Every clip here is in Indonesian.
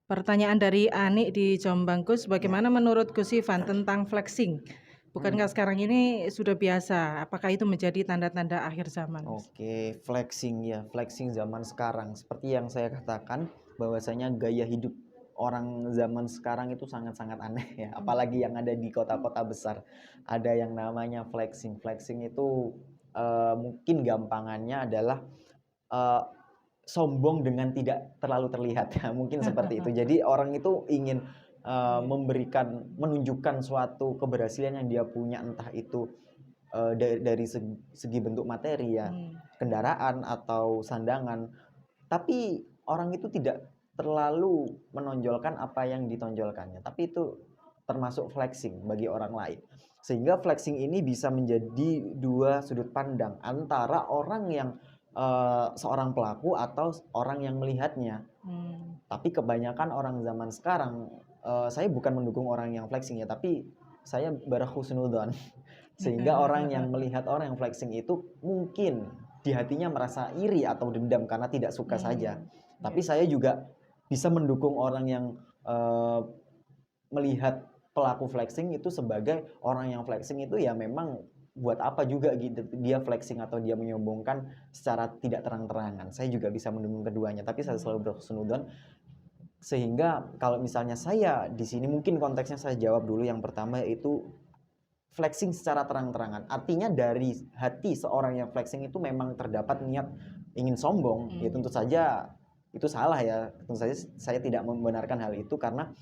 Pertanyaan dari Ani di Jombang, Gus, Ya. bagaimana menurut Gus Ivan tentang flexing? Bukankah sekarang ini sudah biasa? Apakah itu menjadi tanda-tanda akhir zaman, Gus? Oke, flexing ya, flexing zaman sekarang. Seperti yang saya katakan, bahwasanya gaya hidup orang zaman sekarang itu sangat-sangat aneh ya. Apalagi yang ada di kota-kota besar. Ada yang namanya flexing. Flexing itu mungkin gampangannya adalah eh, sombong dengan tidak terlalu terlihat ya. Mungkin seperti itu. Jadi orang itu ingin menunjukkan suatu keberhasilan yang dia punya, entah itu dari segi bentuk materi ya, kendaraan atau sandangan, tapi orang itu tidak terlalu menonjolkan apa yang ditonjolkannya, tapi itu termasuk flexing bagi orang lain. Sehingga flexing ini bisa menjadi dua sudut pandang antara orang yang seorang pelaku atau orang yang melihatnya. Tapi kebanyakan orang zaman sekarang, saya bukan mendukung orang yang flexing ya, tapi saya berhusnudon. Sehingga orang yang melihat orang yang flexing itu mungkin di hatinya merasa iri atau dendam karena tidak suka saja. Tapi saya juga bisa mendukung orang yang melihat pelaku flexing itu sebagai orang yang flexing itu ya memang buat apa juga gitu dia flexing atau dia menyombongkan secara tidak terang-terangan. Saya juga bisa mendukung keduanya, tapi saya selalu berhusnudon. Sehingga kalau misalnya saya di sini mungkin konteksnya saya jawab dulu yang pertama, yaitu flexing secara terang-terangan. Artinya dari hati seorang yang flexing itu memang terdapat niat ingin sombong. Ya tentu saja itu salah ya. Tentu saja saya tidak membenarkan hal itu karena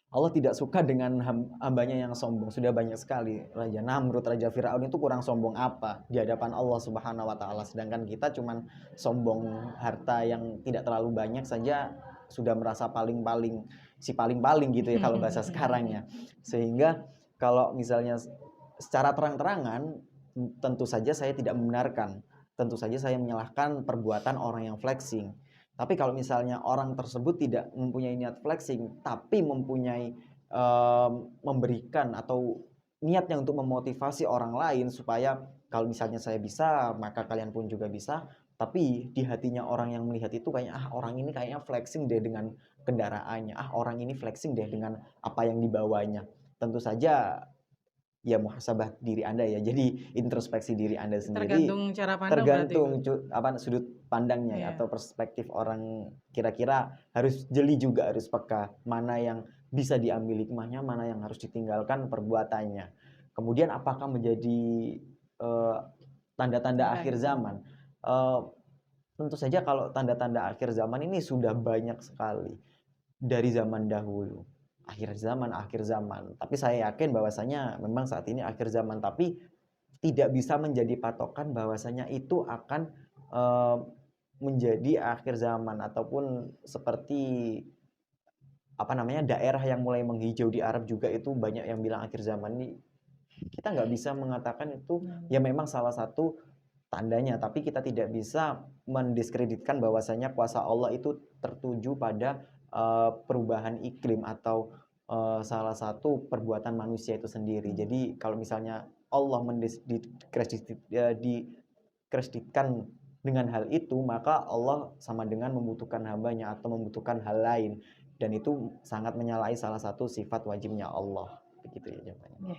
Allah tidak suka dengan hambanya yang sombong. Sudah banyak sekali Raja Namrud, Raja Firaun itu kurang sombong apa di hadapan Allah Subhanahu wa taala. Sedangkan kita cuman sombong harta yang tidak terlalu banyak saja sudah merasa paling-paling, si paling-paling gitu ya kalau bahasa sekarangnya. Sehingga kalau misalnya secara terang-terangan tentu saja saya tidak membenarkan. Tentu saja saya menyalahkan perbuatan orang yang flexing. Tapi kalau misalnya orang tersebut tidak mempunyai niat flexing, tapi mempunyai memberikan atau niatnya untuk memotivasi orang lain supaya kalau misalnya saya bisa, maka kalian pun juga bisa. Tapi di hatinya orang yang melihat itu kayaknya orang ini kayaknya flexing deh dengan kendaraannya. Orang ini flexing deh dengan apa yang dibawanya. Tentu saja ya muhasabah diri Anda ya. Jadi introspeksi diri Anda sendiri, Tergantung cara pandang berarti, tergantung Gus. sudut pandangnya ya, atau perspektif orang. Kira-kira harus jeli juga, harus peka mana yang bisa diambil hikmahnya, mana yang harus ditinggalkan perbuatannya. Kemudian apakah menjadi tanda-tanda akhir zaman? Tentu saja kalau tanda-tanda akhir zaman ini sudah banyak sekali dari zaman dahulu. Akhir zaman. Tapi saya yakin bahwasanya memang saat ini akhir zaman, tapi tidak bisa menjadi patokan bahwasanya itu akan menjadi akhir zaman, ataupun seperti daerah yang mulai menghijau di Arab juga itu banyak yang bilang akhir zaman. Ini kita nggak bisa mengatakan itu ya memang salah satu tandanya, tapi kita tidak bisa mendiskreditkan bahwasanya kuasa Allah itu tertuju pada perubahan iklim atau salah satu perbuatan manusia itu sendiri. Jadi kalau misalnya Allah dikreditkan dengan hal itu, maka Allah sama dengan membutuhkan hambanya atau membutuhkan hal lain, dan itu sangat menyalahi salah satu sifat wajibnya Allah. Begitu ya jawabannya.